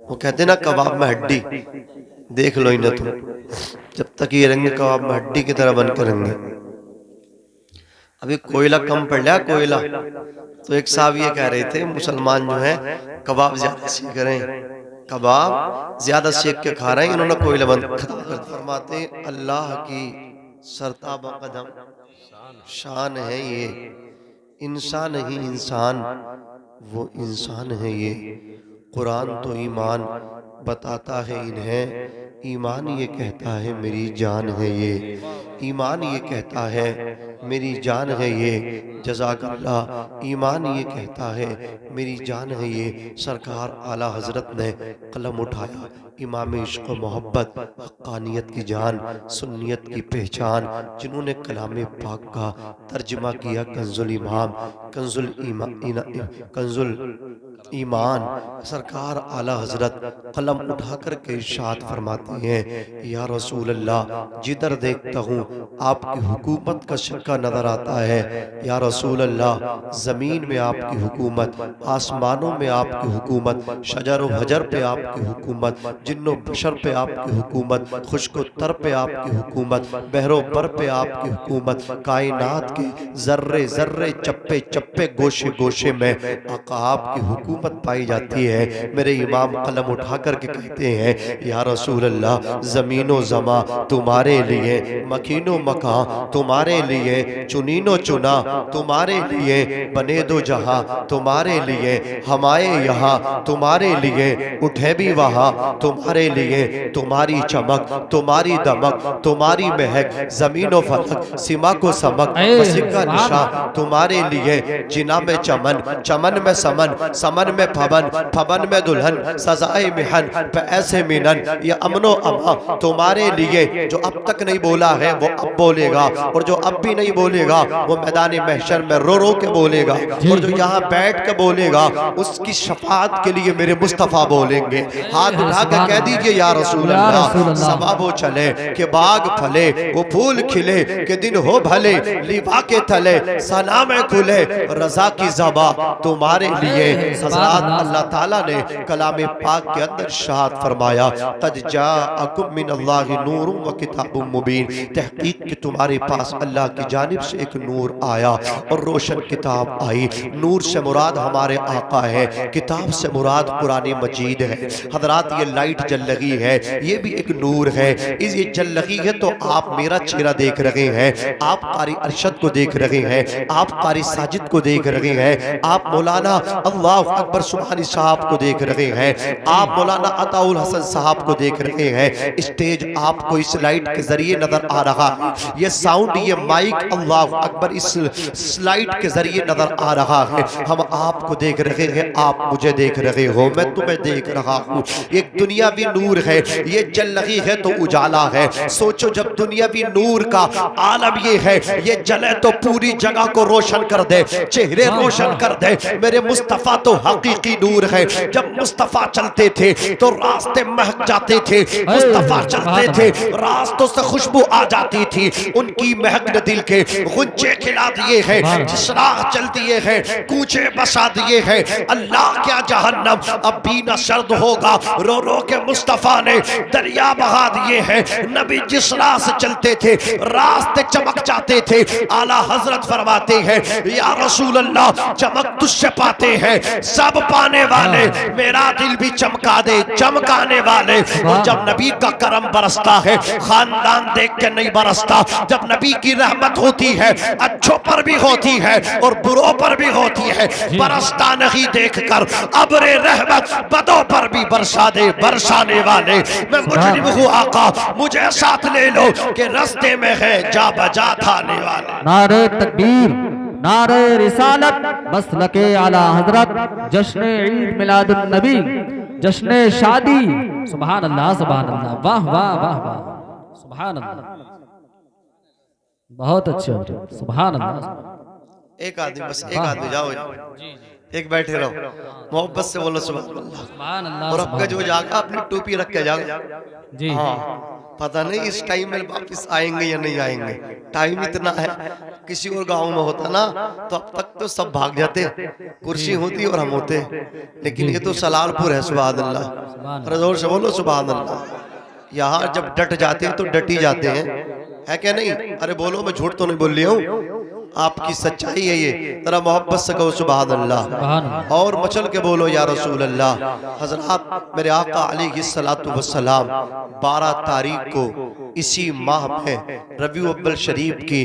वो कहते ना कबाब में हड्डी, देख लो इन्हें तुम, जब तक ये रहेंगे कबाब में हड्डी की तरह बन कर रहेंगे। अभी कोयला कम पड़ रहा है, कोयला। तो एक साहब ये कह रहे थे मुसलमान जो है कबाब ज्यादा सेक रहे हैं, कबाब ज्यादा सेक के खा रहे हैं, इन्होंने कोयला बंद खत्म कर। फरमाते अल्लाह की सरताब कदम शान है ये, इंसान नहीं इंसान वो इंसान है ये। कुरान तो ईमान बताता है इन्हें, ईमान ये कहता है मेरी जान है ये, ईमान ये कहता है मेरी जान है ये। जज़ाकल्लाह। ईमान ये कहता है मेरी जान है ये। सरकार आला हजरत ने कलम उठाया, इमाम इश्क़ मोहब्बत, हक़ानियत की जान, सुन्नियत की पहचान, जिन्होंने कलाम पाक का तर्जमा किया कंजुल ईमान, कंजुल ईमान। सरकार आला हजरत कलम उठा कर के इरशाद फरमाते हैं, या रसूल अल्लाह जिधर देखता हूँ आपकी हुकूमत का शिक्का नजर आता है। या रसूल अल्लाह ज़मीन में आपकी हुकूमत, आसमानों में आपकी हुकूमत, शजर व हजर पे आपकी हुकूमत, जिन्नो बशर पे आपकी हुकूमत, खुश्को तर पे आपकी हुकूमत, बहरो बर पे आपकी हुकूमत, कायनात के जर्रे जर्रे चप्पे चप्पे गोशे गोशे में आका आपकी हुकूमत पाई जाती है। मेरे इमाम कलम उठा कर के कहते हैं, या रसूल अल्लाह ज़मीनो ज़मा तुम्हारे लिए, मकीनो मकां तुम्हारे लिए, चुनीनो चुना तुम्हारे लिए, बने दो जहां तुम्हारे लिए, हमारे यहाँ तुम्हारे लिए, उठे भी वहाँ तुम्हारे लिए। तुम्हारी चमक, तुम्हारी दमक, तुम्हारी महक, जमीनो फलक सीमा को समक, मस्जिद का निशा तुम्हारे लिए। जिना में चमन, चमन में समन, समन में फबन, फबन में दुल्हन, सजाए मिहन पे ऐसे मिनन, ये अमनो अमा तुम्हारे लिए। जो अब तक नहीं बोला है वो अब बोलेगा, और जो अब भी नहीं बोलेगा वो मैदान महशर में रो रो के बोलेगा, और जो यहाँ बैठ के बोलेगा उसकी शफाअत के लिए मेरे मुस्तफ़ा बोलेंगे। हाथ उठा के कह दीजिए, या रसूल अल्लाह। सबा वो चले कि बाग फले, वो फूल खिले कि दिन हो भले, लिबा के तले सना में खुले, रजा की ज़बा तुम्हारे लिए। हज़रात अल्लाह ताला ने कलाम पाक के अंदर शाद फरमाया, कद जाअकुम मिनल्लाहि नूरुम व किताबुम मुबीन। तहकीक कि तुम्हारे पास अल्लाह की जानिब से एक नूर आया और रोशन किताब आई। नूर से मुराद हमारे आका है, किताब से मुराद कुरान मजीद है। हजरात ये लाइट जल रही है, ये भी एक नूर है। इस ये जल रही है तो आप मेरा चेहरा देख रहे हैं, आप कारी अरशद को देख रहे हैं, आप कारी साजिद को देख रहे हैं, आप मौलाना अल्लाह अकबर सुभानी साहब को देख रहे हैं, आप मौलाना अताउल हसन साहब को देख रहे हैं। स्टेज आपको इस लाइट के जरिए नजर आ रहा है, ये साउंड, ये माइक अल्लाह अकबर इस स्लाइड के जरिए नजर आ रहा है। हम आपको देख रहे हैं, आप मुझे देख रहे हो, मैं तुम्हें देख रहा हूँ। एक दुनियावी नूर है, ये जल रही है तो उजाला है। सोचो जब दुनियावी नूर का आलम ये है, ये जले तो पूरी जगह को रोशन कर दे, चेहरे रोशन कर दे। मेरे मुस्तफ़ा तो हकीकी नूर है। जब मुस्तफ़ा चलते थे तो रास्ते महक जाते थे, मुस्तफ़ा चलते थे रास्तों से खुशबू आ जाती थी। उनकी महक ने दिल के गुंजे खिला दिए हैं, जिस राह चल दिए हैं कूचे बसा दिए हैं। अल्लाह क्या जहन्नम अब भी न सर्द होगा, रो रो के मुस्तफ़ा ने दरिया बहा दिए हैं। नबी जिस राह से चलते थे रास्ते चमक जाते थे। आला हजरत फरमाते हैं, या रसूल अल्लाह चमक तुझसे पाते हैं सब पाने वाले, मेरा दिल भी चमका दे चमकाने वाले। और जब नबी का करम बरसता है खानदान देख के नहीं बरसता, जब नबी की रहमत होती है अच्छों पर भी होती है और बुरों पर भी होती है। बरसता नहीं देखकर अब्रे रहमत बदों पर भी बरसा दे बरसाने वाले। मैं मुजरिम हूँ आका मुझे साथ ले लो कि रास्ते में है जा बजा थाने वाले। नारे तकबीर, नारे रिसालत, मसलके आला हजरत, जश्न ईद मिलादुन नबी, जश्न शादी। सुभान अल्लाह, सुभान अल्लाह, वाह वाह वाह वाह, सुभान अल्लाह, बहुत अच्छे हो, सुभान अल्लाह। एक आदमी बस, एक आदमी जाओ। एक बैठे रहो, मोहब्बत से बोलो सुभान अल्लाह। सुभान अल्लाह और अब सुभान का जो जागा अपनी टोपी रख के जागा। अल्लाह। जी हाँ, पता नहीं इस टाइम में वापस आएंगे या नहीं आएंगे। टाइम इतना है, किसी और गांव में होता ना तो अब तक तो सब भाग जाते, कुर्सी होती और हम होते, लेकिन ये तो सलालपुर है। सुभान अल्लाह, अरे जोर से बोलो सुभान अल्लाह। यहाँ जब डट जाते हैं तो डट ही जाते हैं, है क्या नहीं? अरे बोलो, मैं झूठ तो नहीं बोल रहा हूँ, आपकी सच्चाई है ये। जरा मोहब्बत से कहो सुभान अल्लाह और मचल के बोलो या रसूल अल्लाह। हजरात, मेरे आका अलैहिस्सलातु वस्सलाम 12 तारीख को इसी माह में रबी अव्वल शरीफ की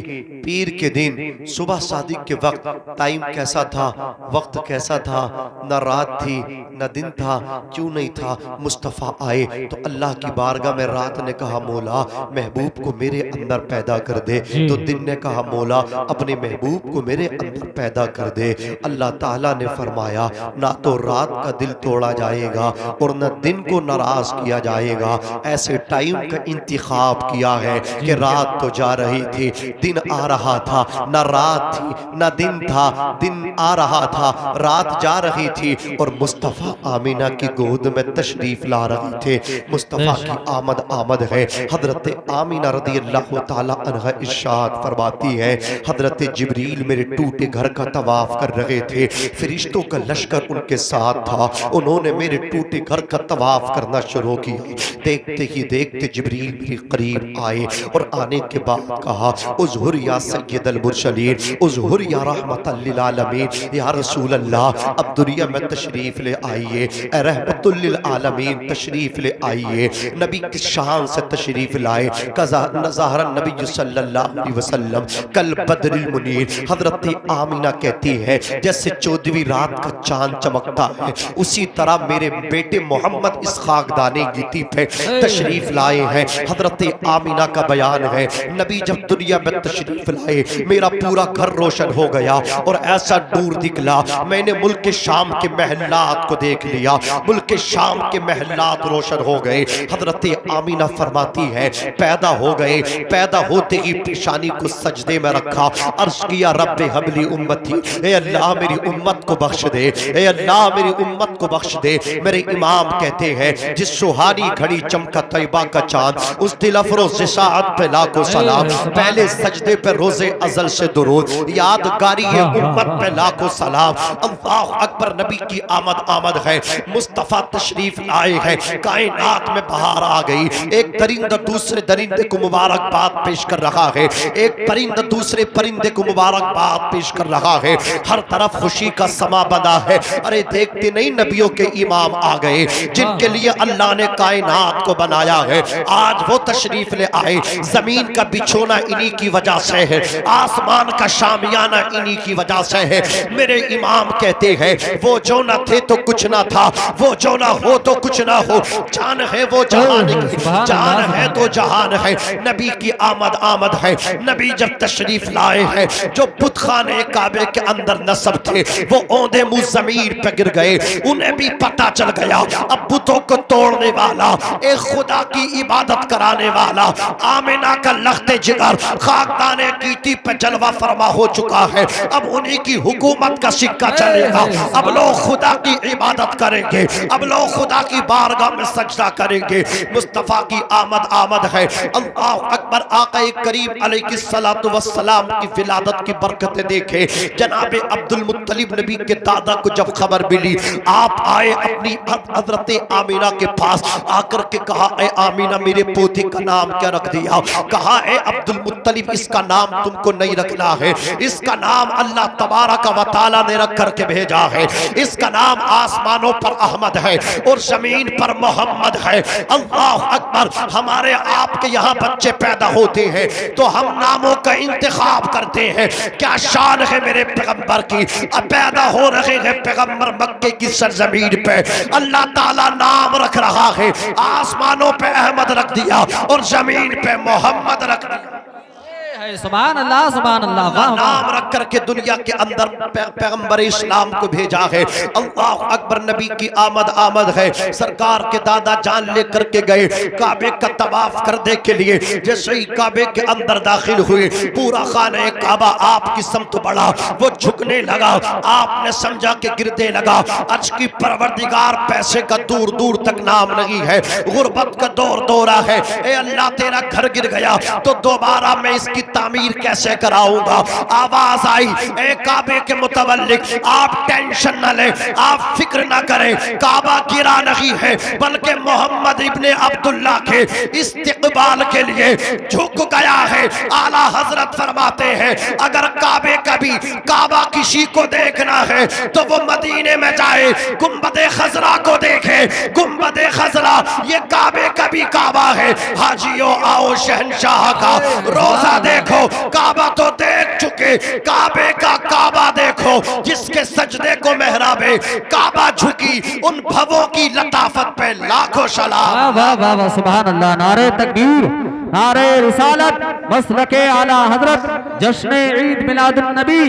पीर के दिन सुबह शादी के वक्त टाइम कैसा था, वक्त कैसा था, न रात थी न दिन था, क्यों नहीं था? मुस्तफ़ा आए तो अल्लाह की बारगाह में रात ने कहा मौला महबूब को मेरे अंदर पैदा कर दे, तो दिन ने कहा मौला अपने महबूब को मेरे अंदर पैदा कर दे। अल्लाह ताला ने फरमाया ना तो रात का दिल तोड़ा जाएगा और न दिन को नाराज किया जाएगा। ऐसे टाइम का इंतखाब किया है कि रात तो जा रही थी, दिन आ रहा था, न रात थी न दिन था, दिन आ रहा था, रात जा रही थी और मुस्तफ़ा आमीना की गोद में तशरीफ ला रहे थे। मुस्तफ़ा की आमद आमद है। हजरत आमीना रदी अल्लाह ताला अन्हा इरशाद फरमाती है, हजरत जिब्रील मेरे टूटे घर का तवाफ कर रहे थे, फरिश्तों का लश्कर उनके साथ था, उन्होंने मेरे टूटे घर का तवाफ करना शुरू किया। देखते ही देखते जिब्रील मेरे करीब आए और आने के बाद कहा उज़हुर या सय्यदल मुरसलीन, उज़हुर या रहमतल लिल आलमीन, या रसूल अल्लाह अब दुनिया में तशरीफ ले आइए, ए रहमतुल लिल आलमीन तशरीफ ले आइए। नबी की शान से तशरीफ लाए। कज़ा नज़ाहर नबी सल्लल्लाहु अलैहि वसल्लम कल बदरिल मुनीर। हजरत आमीना कहती है जैसे 14वीं रात का चांद चमकता है, उसी तरह मेरे बेटे मोहम्मद इस खाकदाने गिती पे तशरीफ लाए हैं। हजरत आमीना का बयान है, नबी जब दुनिया में तशरीफ लाए मेरा पूरा घर रोशन हो गया और ऐसा नूर निकला, मैंने मुल्क शाम के महल्लात को देख लिया, मुल्क शाम के महल्लात रोशन हो गए। हजरत आमीना फरमाती है पैदा हो गए, पैदा होते ही पेशानी को सजदे में रखा, अर्ज किया रब्बे हबली उम्मती, ए अल्लाह मेरी उम्मत को बख्श दे, ए अल्लाह मेरी उम्मत को बख्श दे। मेरे इमाम कहते हैं जिस सुहानी घड़ी चमका तैयबा का चांद, उस दिल अफरोज़ साअत पे लाखों सलाम, पहले सजदे पे रोज़े अज़ल से दुरूद, यादगारी है उम्मत पे लाखों सलाम। अल्लाह अकबर, नबी की आमद आमद है, मुस्तफ़ा तशरीफ लाए हैं, कायनात में बहार आ गई। एक दरिंदा दूसरे दरिंदे को मुबारकबाद पेश कर रहा है, एक परिंदा दूसरे परिंदे को मुबारकबाद पेश कर रहा है, हर तरफ खुशी का समा बना है। अरे देखते नहीं नबियों के इमाम आ गए जिनके लिए अल्लाह ने कायनात को बनाया है, आज वो तशरीफ ले आए। जमीन का बिछोना इन्हीं की वजह से है, आसमान का शामियाना इन्हीं की वजह से है। मेरे इमाम कहते हैं वो जो न थे तो कुछ ना था, वो जो ना हो तो कुछ ना हो, जान है वो जहान की, जान है तो जहान है। नबी की आमद आमद है। नबी जब तशरीफ लाए हैं, जो बुतखाने काबे के अंदर नस्ब थे वो औंधे मुंह जमीन पे गिर गए। उन्हें भी पता चल गया अब बुतों को तोड़ने वाला, एक खुदा की इबादत कराने वाला, आमिना का लख्ते जिगर खाकदाने कीती पे जलवा फरमा हो चुका है। अब उन्हीं की हुकूमत का सिक्का चलेगा। अब लोग खुदा की इबादत करेंगे, अब लोग खुदा की बारगाह में सजदा करेंगे। मुस्तफ़ा की आमद आमद है। अल्लाह अकबर। आका करीम अलैहिस्सलातु वस्सलाम की विलादत की बरकतें देखे। जनाब अब्दुल मुत्तलिब नबी के दादा को जब खबर मिली, आप आए अपनी हजरत आमीना के पास, आकर के कहा ए आमीना मेरे पोते का नाम क्या रख दिया? कहा ए अब्दुल मुत्तलिब इसका नाम तुमको नहीं रखना है, इसका नाम अल्लाह तबारक व तआला ने रख करके भेजा है। इसका नाम आसमानों पर अहमद है और जमीन पर मोहम्मद है। अल्लाह अकबर। हमारे आपके यहाँ बच्चे पैदा होते हैं तो हम नामों का इंतखाब करते हैं। क्या शान है मेरे पैगंबर की। अब पैदा हो रहे हैं पैगंबर मक्के की सरजमीन पे, अल्लाह ताला नाम रख रहा है। आसमानों पे अहमद रख दिया और जमीन पे मोहम्मद रख दिया। सुभान अल्लाह, सुभान अल्लाह, वाह वाह। नाम रख करके दुनिया के अंदर पैगंबर इस्लाम को भेजा है। अल्लाह अकबर, नबी की आमद है। सरकार के दादा जान लेकर के गए काबे का तवाफ करने के लिए। जैसे ही काबे के अंदर दाखिल हुए, पूरा खाने काबा आपकी समत बढ़ा, वो झुकने लगा। आपने समझा कि गिरने लगा। अर्श की परवरदिगार, पैसे का दूर दूर तक नाम नहीं है, गुर्बत का दौरा है। ए अल्लाह, तेरा घर गिर गया तो दोबारा मैं इसकी तामीर कैसे कराऊंगा। आवाज आई, ए काबे के मुतवल्लिक, आप टेंशन न ले, आप फिक्र न करें, काबा गिरा नहीं है, बल्कि मोहम्मद इब्ने अब्दुल्ला के इस्तिकबाल के लिए झुक गया है। आला हजरत फरमाते हैं, अगर काबे कभी काबा किसी को देखना है तो वो मदीने में जाए, गुंबदे खजरा को देखे। गुंबदे खजरा ये काबे का भी काबा है। हाजियों आओ, शहंशाह का रोजा देखो। काबा तो देख चुके, काबे का काबा देखो, जिसके सजदे को मेहराबे काबा झुकी। उन भवों की लताफत पे लाखों सलाम। वाह वाह वाह वाह, सुभान अल्लाह। नारे तकबीर, नारे रिसालत, मसलके आला हजरत, जश्न ईद मिलादुन नबी,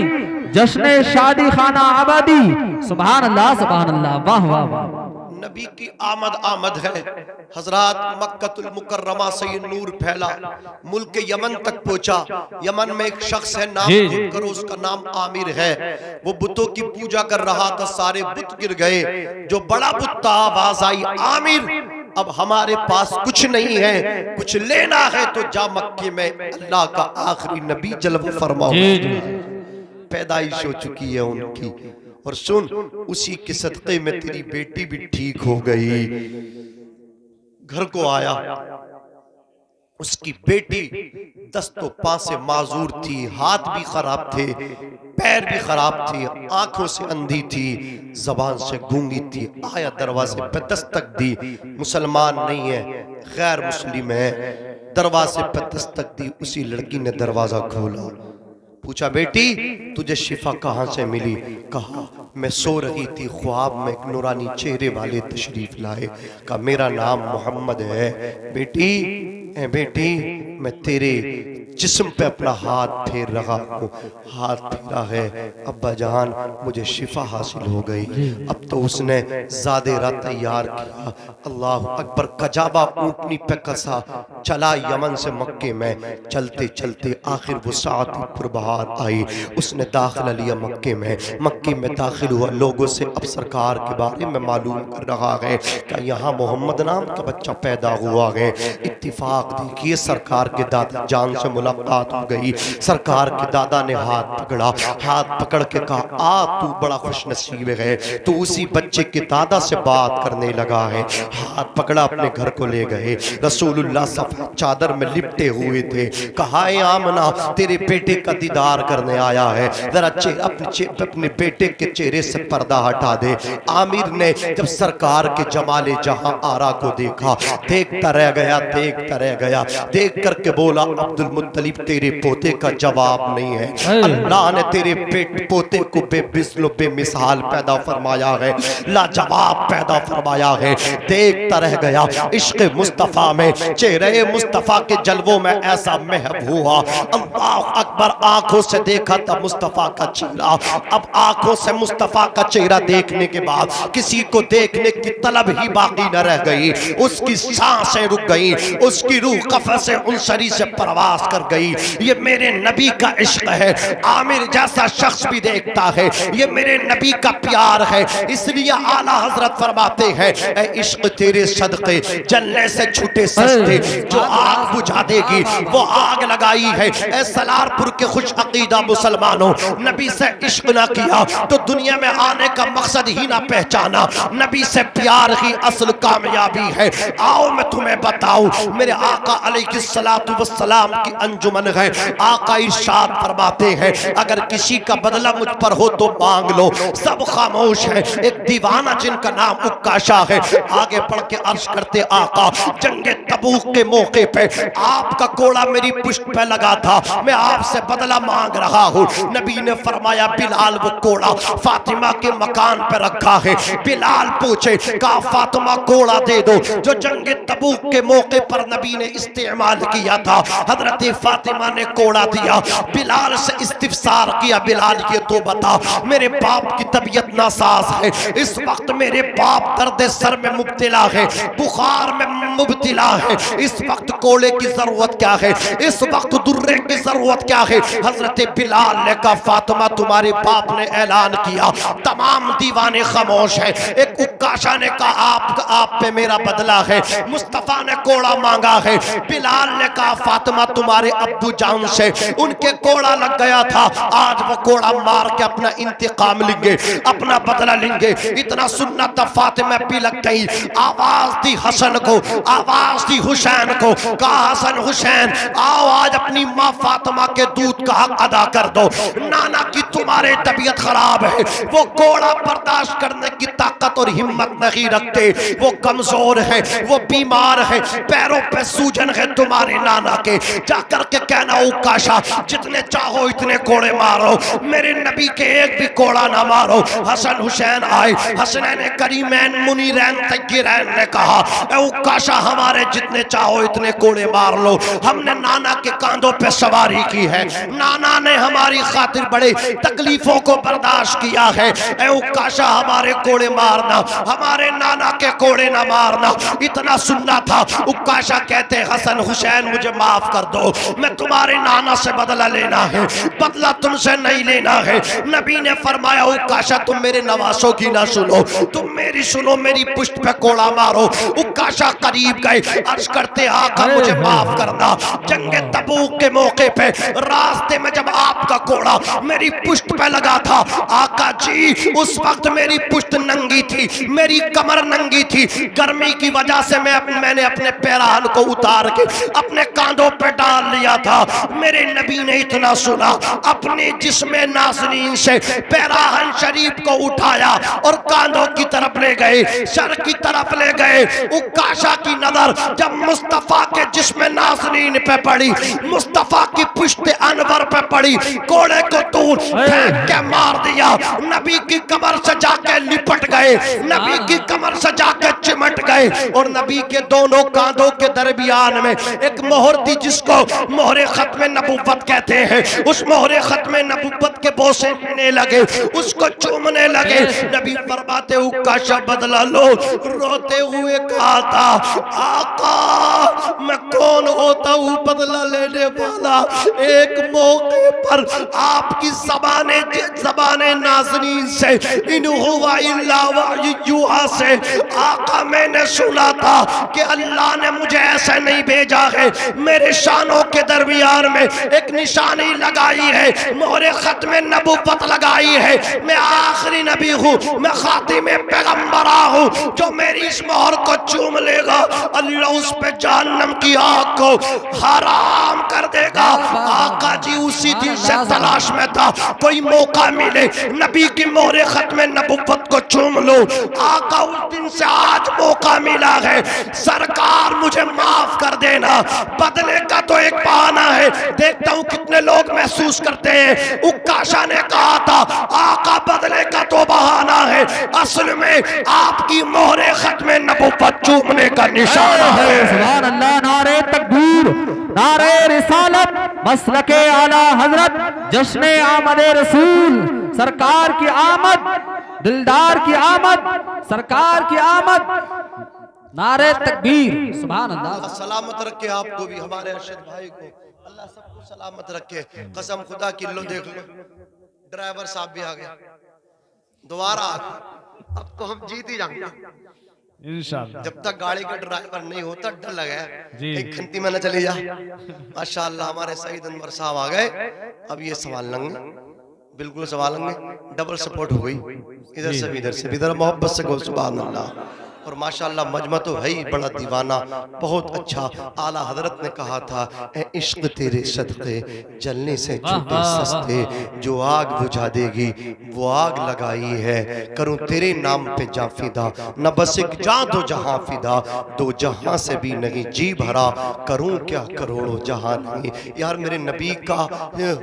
जश्न शादी खाना आबादी। सुभान अल्लाह, सुभान अल्लाह, वाह वाह वाह। नबी की आमद है। हजरात, मक्कतुल मुकर्रमा से ये नूर फैला, मुल्क यमन तक पहुंचा। यमन में एक शख्स है, नाम करो, उसका नाम आमिर है। वो बुतों की पूजा कर रहा था, सारे बुत गिर गए। जो बड़ा बुत था, आवाज आई, आमिर अब हमारे पास कुछ नहीं है, कुछ लेना है तो जा मक्के में अल्लाह का आखिरी नबी जलवा फरमा, पैदाइश हो चुकी है उनकी। और सुन, उसी के सदक़े में तेरी बेटी भी ठीक हो गई। घर को आया, उसकी बेटी दस्तों पांव से माजूर थी, हाथ भी खराब थे, पैर भी खराब थी, आंखों से अंधी थी, जबान से गूंगी थी। आया, दरवाजे पे दस्तक दी, मुसलमान नहीं है, गैर मुस्लिम है। दरवाजे पे दस्तक दी, उसी लड़की ने दरवाजा खोला। पूछा, बेटी तुझे शिफा कहाँ से मिली? कहा, मैं सो रही थी, ख्वाब में एक नूरानी चेहरे वाले तशरीफ लाए। कहा, मेरा नाम मोहम्मद है। बेटी, बेटी मैं तेरे जिस्म पे अपना हाथ फेर रहा हूँ, हाथ फेरा है, अब्बा जान मुझे शिफा हासिल हो गई। अब तो उसने ज़ादेरा तैयार किया। अल्लाह अकबर, कजाबा ऊँटनी पे कसा, चला यमन से मक्के में। चलते चलते आखिर वो सात पुरबहार आई, उसने दाखिला लिया मक्के में। मक्के में दाखिल हुआ, लोगों से अब सरकार के बारे में मालूम कर रहा है कि यहाँ मोहम्मद नाम का बच्चा पैदा हुआ है। इत्तिफाक देखिए, सरकार के दादा जान से मुलाकात हो गई। सरकार के दादा ने हाथ पकड़ा, हाथ पकड़ के कहा, आ तू बड़ा खुश नसीब है, तू उसी बच्चे के दादा से बात करने लगा है। हाथ पकड़ा, अपने घर को ले गए। रसूलुल्लाह सफेद चादर में लिपटे हुए थे। कहा, ए आमना, तेरे बेटे का दीदार करने आया है, जरा अपने बेटे के चेहरे से पर्दा हटा दे। आमिर ने जब सरकार के जमाले जहां आरा को देखा, देखता रह गया, देखता रह गया। देख करके बोला, अब्दुल मुत्तलिब, तेरे पोते का जवाब नहीं है। अल्लाह ने तेरे पोते को बेमिसल बेमिसाल पैदा फरमाया है, लाजवाब पैदा फरमाया है। देखता रह गया। इश्क मुस्तफ़ा में, चेहरे मुस्तफ़ा के जलवों में ऐसा महब हुआ। अल्लाह अकबर, आंखों से देखा था मुस्तफ़ा का चेहरा। अब आंखों से मुस्तफ़ा का चेहरा देखने के बाद किसी को देखने की तलब ही बाकी न रह गई। उसकी सांसें रुक गई, उसकी रूह कफ़स से उनसरी से परवास कर गई। ये मेरे नबी का इश्क है। आमिर जैसा शख्स भी देखता है, ये मेरे नबी का प्यार है। इसलिए आला हजरत फरमाते हैं, ऐ इश्क तेरे सदक़े जलने से छूटे सस्ते, जो आग बुझा देगी वो आग लगाई है। ऐ सलारपुर के खुश अकीदा मुसलमानों, नबी से इश्क ना किया तो दुनिया में आने का मकसद ही ना पहचाना। नबी से प्यार ही असल कामयाबी है। आओ मैं तुम्हें बताऊं, मेरे आका अलैहिस्सलातु वस्सलाम की अंजुमन है। आका इरशाद फरमाते हैं, अगर किसी का बदला मुझ पर हो तो मांग लो। सब खामोश है। एक दीवाना जिनका नाम उक्काशा है, आगे पढ़ के अर्ज करते, आका जंगे तबूक के मौके पे आपका कोड़ा मेरी पुष्ट पे लगा था, मैं आपसे बदला मांग रहा हूँ। नबी ने फरमाया, बिलाल वो कोड़ा फातिमा के मकान पे रखा है। बिलाल पूछे, कहा फातिमा कोड़ा दे दो जो जंगे तबूक के मौके पर नबी ने इस्तेमाल किया किया था। हजरत फातिमा ने कोड़ा दिया, बिलाल से इस्तिफसार किया, बिलाल ये तो बता मेरे बाप की तबीयत नासाज है, इस वक्त मेरे बाप दर्द सर में मुब्तला है, बुखार में मुब्तला है, इस वक्त कोड़े की जरूरत क्या है, इस वक्त दुर्रे की जरूरत क्या है। हजरत बिलाल ने कहा फातिमा तुम्हारे बाप ने ऐलान किया, तमाम दीवाने खामोश है। एक उक्काशा ने कहा आप पे मेरा बदला है, मुस्तफा ने कोड़ा मांगा है। बिलाल ने कहा फातिमा तुम्हारे अब्बू जान से उनके कोड़ा लग गया था, आज वो कोड़ा मार के अपना इंतकाम लेंगे, अपना बदला लेंगे। इतना सुनना था फातिमा भी लग गई, आवाज दी हसन को, आवाज दी हुसैन को, कहा हसन हुसैन आओ आज अपनी माँ फातिमा के दूध का हक अदा कर दो। नाना की तुम्हारे तबीयत खराब है, वो कोड़ा बर्दाश्त करने की ताकत और हिम्मत नहीं रखते, वो कमजोर है, वो बीमार है, पैरों पे सूजन है तुम्हारे नाना के। जाकर के कहना उकाशा जितने चाहो इतने कोड़े मारो, मेरे नबी के एक भी कोड़ा ना मारो। हसन हुसैन आए, हसनैन करीमैन मुनीरैन तय्यरैन ने कहा उकाशा हमारे जितने चाहो इतने कोड़े मार लो, हमने नाना के कांधों पे सवारी की है, नाना ने हमारी खातिर बड़े तकलीफों को बर्दाश्त किया है। उकाशा हमारे कोड़े मारना, हमारे नाना के कोड़े ना मारना। इतना सुनना था। उकाशा कहते हसन हुसैन मुझे माफ कर दो, मैं तुम्हारे नाना से बदला लेना है, बदला तुमसे नहीं लेना है। नबी ने फरमाया उकाशा तुम मेरे नवासों की ना सुनो, तुम मेरी सुनो, मेरी पुष्ट पे कोड़ा मारो। उकाशा करीब गए, अर्ज करते आका मुझे माफ करना, जंगे तबूक के मौके पे रास्ते में जब आपका कोड़ा मेरी पुष्ट पे लगा था आका जी, उस वक्त मेरी पुष्ट नंगी थी, मेरी कमर नंगी थी, गर्मी की वजह से मैंने अपने पैराहन को उतार के अपने कांधों पे डाल लिया था। मेरे नबी ने इतना सुना, अपने जिस्म नाज़नीन से पैराहन शरीफ को उठाया और कांधों की तरफ ले गए, सर की तरफ ले गए। उकाशा की नजर जब मुस्तफा के जिस्म नाज़नीन पे पड़ी, मुस्तफा की पुश्त अनवर पे पड़ी, कोड़े को दूर फेंक के मार दिया। नबी की कमर से जाके लिपट गए, नबी की कमर से जाके चिमट गए और नबी के दोनों कांधों के दरमियान में एक मोहर थी जिसको मोहरे खत्म नबुव्वत कहते हैं। उस मोहरे खत्म नबुव्वत के बोसे लेने लगे, उसको चूमने लगे। नबी फरमाते उकाशा बदला लो, रोते हुए कहा था आका मैं कौन होता हूँ बदला लेने वाला। एक मौके पर आपकी ज़बाने नाज़नीन से इन हुआ इल्ला वह्युहा से आका मैंने सुना था कि अल्लाह ने मुझे ऐसे नहीं भेजा है, मेरे शानों के दरमियान में एक निशानी लगाई है, मोहरे खत्म नबुव्वत लगाई है। मैं आखिरी नबी हूँ, मैं खातिमे पैगंबरा हूँ, जो मेरी इस मोहर को चूम लेगा अल्लाह उस पे जहन्नम की आग को हराम कर देगा। आका जी उसी दिन से तलाश में था कोई मौका मिले नबी की मोहरे खत्म नबुव्वत को चूम लो। आका उस दिन से आज मौका मिला है, सरकार मुझे माफ कर देना। बदले का तो एक बहाना है, देखता हूँ कितने लोग महसूस करते हैं। उकाशा ने कहा था आका बदले का तो बहाना है, असल में आपकी मोहरे खत्म नबुव्वत चूमने का निशाना है। सुभान अल्लाह, नारे तकबीर, नारे रिसालत, मसलके आला हजरत, जश्ने आमदे रसूल, सरकार की आमद, दिलदार की आमद, सरकार की आमद, नारे तकबीर। सुभान अल्लाह। सलामत रखे आपको भी, हमारे अरशद भाई को अल्लाह सबको सलामत रखे। कसम खुदा की लो देख लो, ड्राइवर साहब भी आ गए दोबारा, अब तो हम जीत ही जाएंगे इंशाअल्लाह। जब तक गाड़ी का ड्राइवर नहीं होता डर लगा जी। एक खंती में न चली जा। माशाअल्लाह हमारे सईद अनवर साहब आ गए, अब ये सवाल लेंगे, बिल्कुल सवाल लेंगे, डबल सपोर्ट हो गई, इधर से भी इधर से भी, इधर मोहब्बत से कहो सुभान अल्लाह। और माशाअल्लाह मजमा तो है ही बड़ा दीवाना, बहुत अच्छा। आला हजरत ने कहा था ए इश्क तेरे सदक़े जलने से छूटे सस्ते, जो आग बुझा देगी वो आग लगाई है, करूं तेरे नाम पे जा फिदा, न बस एक जा दो जहां फिदा, दो जहां से भी नहीं जी भरा, करूं क्या करोड़ों जहां नहीं। यार मेरे नबी का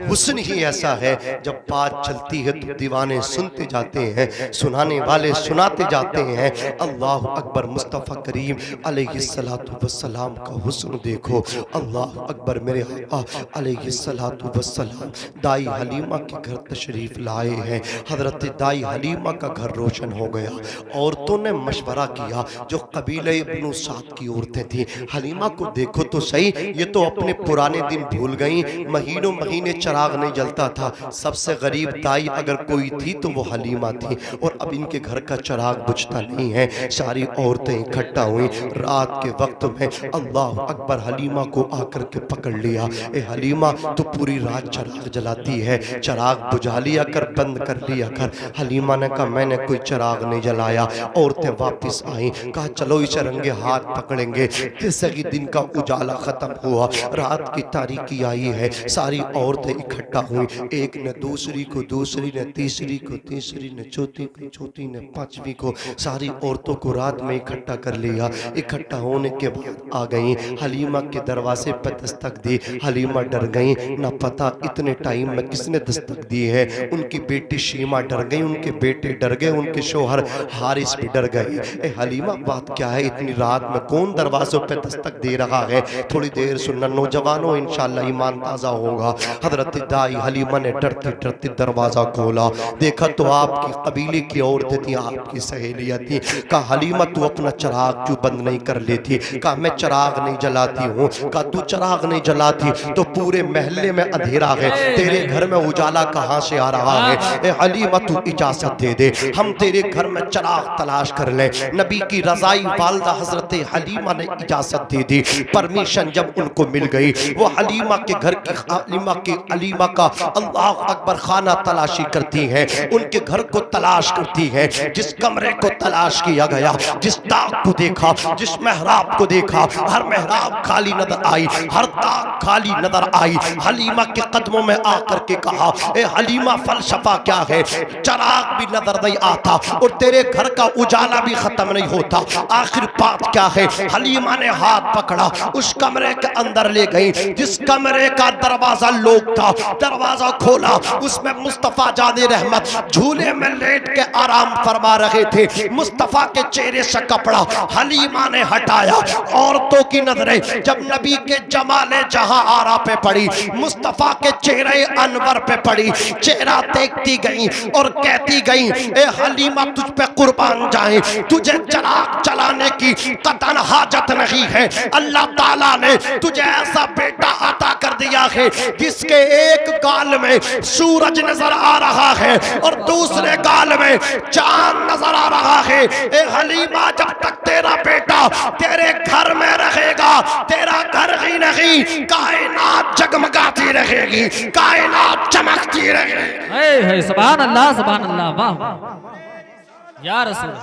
हुस्न ही ऐसा है, जब बात चलती है तो दीवाने सुनते जाते हैं, सुनाने वाले सुनाते जाते हैं। अल्लाह अकबर, मुस्तफ़ा करीम अलैहिस्सलातु वस्सलाम का हुस्न देखो। अल्लाह अकबर, मेरे आका अलैहिस्सलातु वस्सलाम दाई हलीमा के घर तशरीफ़ लाए हैं। हज़रत दाई हलीमा का घर रोशन हो गया। औरतों ने मशवरा किया, जो कबीले इब्नु साद की औरतें थीं, हलीमा को देखो तो सही, ये तो अपने पुराने दिन भूल गई। महीनों महीने चिराग नहीं जलता था। सबसे गरीब दाई अगर कोई थी तो वो हलीमा थी, और अब इनके घर का चिराग बुझता नहीं है। सारी औरतें इकट्ठा हुई। रात के वक्त में अल्लाह अकबर, हलीमा को आकर के पकड़ लिया। ए हलीमा, तो पूरी रात चिराग जलाती है, चिराग बुझा लिया कर, बंद कर लिया कर। हलीमा ने कहा, मैंने कोई चिराग नहीं जलाया। औरतें वापस आई, कहा चलो इसे रंगे हाथ पकड़ेंगे। जैसे कि दिन का उजाला खत्म हुआ, रात की तारीकी आई है। सारी औरतें इकट्ठा हुई, एक ने दूसरी को, दूसरी ने तीसरी को, तीसरी ने चौथी को, चौथी ने पांचवी को। सारी औरतों को रात में इकट्ठा कर लिया। इकट्ठा होने के बाद आ गई, हलीमा के दरवाजे पर दस्तक दी। हलीमा डर गई, ना पता इतने टाइम में किसने दस्तक दी है। उनकी बेटी शीमा डर गई, उनके बेटे डर गए, उनके शोहर हारिस भी डर गए। ए हलीमा, बात क्या है, इतनी रात में कौन दरवाजों पे दस्तक दे रहा है? थोड़ी देर सुनना नौजवानों, इंशाअल्लाह ईमान ताज़ा होगा। हजरत दाई हलीमा ने डरते डरते दरवाज़ा खोला, देखा तो आपकी कबीले की औरतें थी, आपकी सहेलियाँ थी। कहा, हलीमा तू अपना चिराग क्यों बंद नहीं कर लेती? कहा, मैं चिराग नहीं जलाती हूँ। कहा, तू चिराग नहीं जलाती तो पूरे महल्ले में अंधेरा है, तेरे घर में उजाला कहाँ से आ रहा है? ए हलीमा, तू इजाजत दे दे, हम तेरे घर में चिराग तलाश कर ले। नबी की रज़ाई वालदा हजरत हलीमा ने इजाजत दे दी। परमिशन जब उनको मिल गई, वो हलीमा के घर की हलीमा का अल्लाह अकबर खाना तलाशी करती हैं, उनके घर को तलाश करती हैं। जिस कमरे को तलाश किया गया, जिस ताक को देखा, जिस मेहराब को देखा, हर मेहराब खाली नजर आई, हर ताक खाली नजर आई। हलीमा के कदमों में आकर के कहा, ए हलीमा, फलसफा क्या है? चिराग भी नजर नहीं आता और तेरे घर का उजाला भी खत्म नहीं होता, आखिर बात क्या है? हलीमा ने हाथ पकड़ा, उस कमरे के अंदर ले गई, जिस कमरे का दरवाजा लोक था। दरवाजा खोला, उसमें मुस्तफा जाने रहमत झूले में लेट के आराम फरमा रहे थे। मुस्तफा के चेहरे से कपड़ा हलीमा ने हटाया। औरतों की नजरें जब नबी के जमाले जहां आरा पे पड़ी, मुस्तफा के चेहरे अनवर पे पड़ी, चेहरा देखती गई और कहती गई, ए हलीमा, तुझ पे कुर्बान जाए, तुझे चिराग चलाने की कतन हाजत नहीं है। अल्लाह ताला ने तुझे ऐसा बेटा अता कर दिया है जिसके एक गाल में सूरज नजर आ रहा है और दूसरे गाल में चांद नजर आ रहा है। ए हलीमा, जब तक तेरा बेटा तेरे घर में रहेगा, तेरा घर ही नहीं, कायनात जगमगाती रहेगी, कायनात चमकती रहेगी। सुभान अल्लाह, सुभान अल्लाह, वाह या रसूल,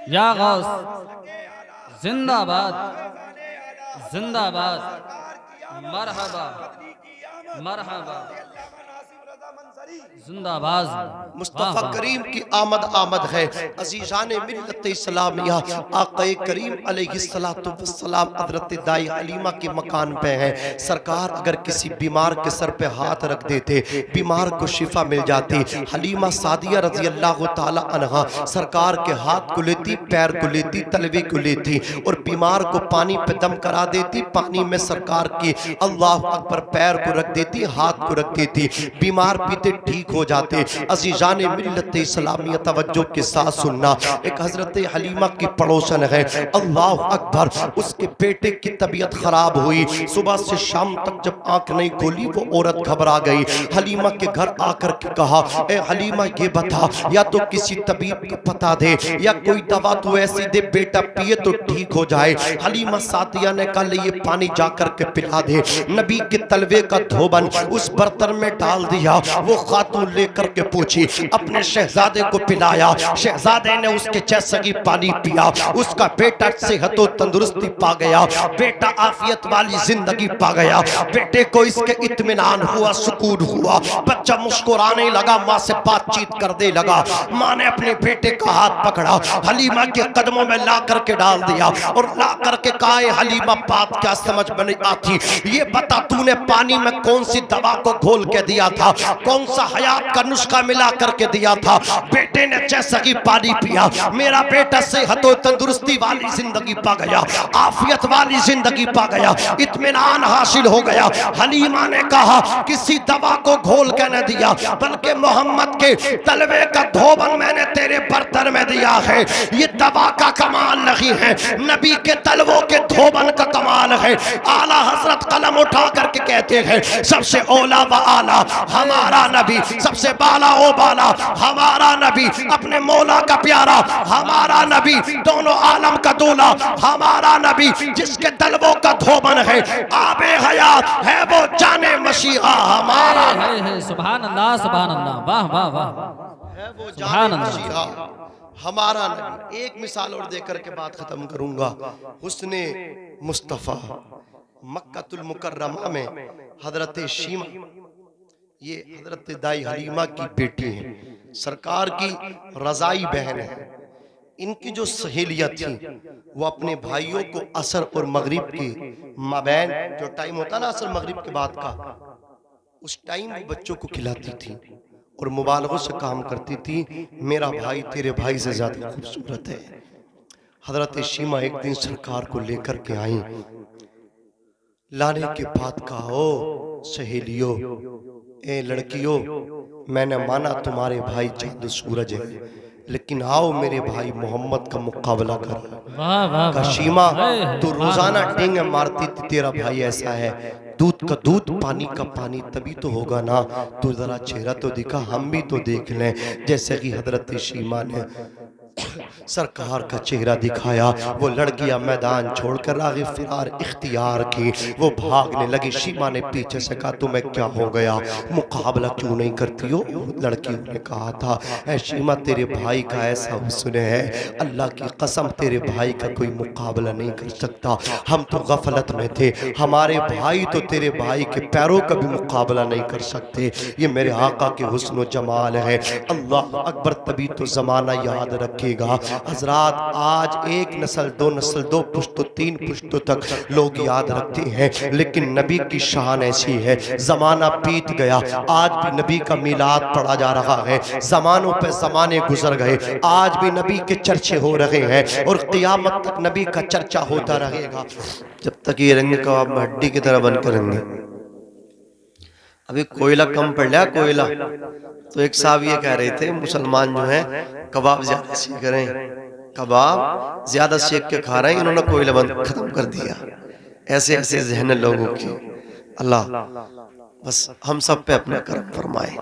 या गौस, जिंदाबाद, जिंदाबाद, मरहबा, मरहबा, जिंदाबाद। मुस्तफ़ा करीम की आमद आमद है। अजीज़ान मिल्लत इस्लामिया, आक़ा करीम अलैहिस्सलातु वस्सलाम हज़रत दाई हलीमा के मकान पे हैं। सरकार अगर किसी बीमार के सर पे हाथ रख देते, बीमार को शिफा मिल जाती। हलीमा सादिया रज़ी अल्लाह ताला अन्हा सरकार के हाथ को लेती, पैर को लेती, तलवे को लेती और बीमार को पानी पे दम करा देती। पानी में सरकार की अल्लाह अकबर पैर को रख देती, हाथ को रख देती, बीमार पीते ठीक हो जाते। अज़ीज़ान मिल्लत इस्लामिया, तवज्जो के साथ सुनना। एक हजरत हलीमा की पड़ोसन है, अल्लाह अकबर, उसके बेटे की तबीयत खराब हुई। सुबह से शाम तक जब आंख नहीं खोली, वो औरत घबरा गई। हलीमा के घर आकर के कहा, ए हलीमा, ये बता, या तो किसी तबीब को पता दे या कोई दवा तो ऐसी दे बेटा पिए तो ठीक हो जाए। हलीमा सादिया ने कहा, ये पानी जाकर के पिला दे। नबी के तलवे का धोबन उस बर्तन में डाल दिया। वो खातून लेकर के पूछी, अपने शहजादे को पिलाया। शहजादे ने उसके जैसा ही पानी पिया। उसका बेटा सेहत और तंदुरुस्ती पा गया, बेटा आफियत वाली जिंदगी पा गया। बेटे को इसके इत्मीनान हुआ, सुकून हुआ। बच्चा मुस्कुराने लगा, माँ से बातचीत करने लगा। माँ ने अपने बेटे का हाथ पकड़ा, हलीमा के कदमों में ला करके डाल दिया और ला करके कहा, हलीमा, बात क्या समझ में नहीं आती, ये बता तूने पानी में कौन सी दवा को घोल के दिया था, कौन सा खुदा हयात का नुस्खा मिला करके दिया था। बेटे ने जैसा कि पानी पिया, मेरा बेटा सेहत और तंदुरुस्ती वाली जिंदगी पा गया, आफियत वाली जिंदगी पा गया, इत्मीनान हासिल हो गया। हलीमा ने कहा किसी दवा को घोल के न दिया, बल्कि मोहम्मद के तलवे का धोबन मैंने तेरे बर्तन में दिया है। ये दवा का कमाल नहीं है, नबी के तलवों के धोबन का कमाल है। आला हजरत कलम उठा करके कहते हैं सबसे औला व आला हमारा नबी, सबसे बाला ओ बाला हमारा नबी, अपने मौला का प्यारा हमारा नबी, दोनों आलम का दूल्हा हमारा नबी, जिसके तलवों का धोबन है, आबे हयात है वो जाने मसीहा हमारा। सुभान अल्लाह सुभान अल्लाह, वाह वाह वाह, है वो सुभान जाने अल्लाह। मसीहा हमारा नबी। एक मिसाल और देकर के बात खत्म करूंगा। हुस्ने मुस्तफ़ा मक्कातुल मुकर्रमा में हजरत शीमा, ये हजरत दाई हलीमा की बेटी है, सरकार की रजाई बहन है। इनकी जो सहेलियां थी वो अपने भाइयों को असर और मगरिब के माबैन, जो टाइम होता ना असर मगरिब के बाद का, उस टाइम वो बच्चों को खिलाती थी और मुबालगों से काम करती थी, मेरा भाई तेरे भाई से ज्यादा खूबसूरत है। हजरत शीमा एक दिन सरकार को लेकर के आई, लाने के बाद कहा ओ सहेलियों, ए लड़कियों, मैंने माना तुम्हारे भाई चांद सूरज है, लेकिन आओ मेरे भाई मोहम्मद का मुकाबला कर। वाह वाह का शीमा तू रोजाना डेंग मारती थी, तेरा भाई ऐसा है, दूध का दूध पानी का पानी, तभी तो होगा ना। तू जरा चेहरा तो दिखा, हम भी तो देख लें। जैसे कि हजरत शीमा ने सरकार का चेहरा दिखाया, वो लड़कियां मैदान छोड़कर आगे फिरार इख्तियार की, वो भागने लगी। शीमा ने पीछे से कहा तुम्हें क्या हो गया, मुकाबला क्यों नहीं करती हो? लड़कियों ने कहा था ऐ शीमा तेरे भाई का ऐसा हुस्न है, अल्लाह की कसम तेरे भाई का कोई मुकाबला नहीं कर सकता। हम तो गफलत में थे, हमारे भाई तो तेरे भाई के पैरों का भी मुकाबला नहीं कर सकते। ये मेरे आका के हुस्न व जमाल है। अल्लाह अकबर, तभी तो जमाना याद रखेगा। हजरात आज एक नस्ल, दो नस्ल, दो पुश्तों, तीन पुश्तों तक लोग याद रखते हैं, लेकिन नबी की शान ऐसी है। जमाना बीत गया, आज भी नबी का मिलाद पढ़ा जा रहा है, जमानों पे जमाने गुजर गए, आज भी नबी के चर्चे हो रहे हैं और क़यामत तक नबी का चर्चा होता रहेगा, जब तक ये रंग कबाब में हड्डी की तरह बनकर रहेंगे। अभी कोयला कम पड़ गया, कोयला तो एक साहब ये कह रहे थे मुसलमान जो है कबाब ज्यादा सेक रहे हैं, कबाब ज्यादा सेक के खा रहे हैं, इन्होंने कोयला बंद खत्म कर दिया। ऐसे ऐसे जहन लोगों की। अल्लाह बस हम सब पे अपना करम फरमाए।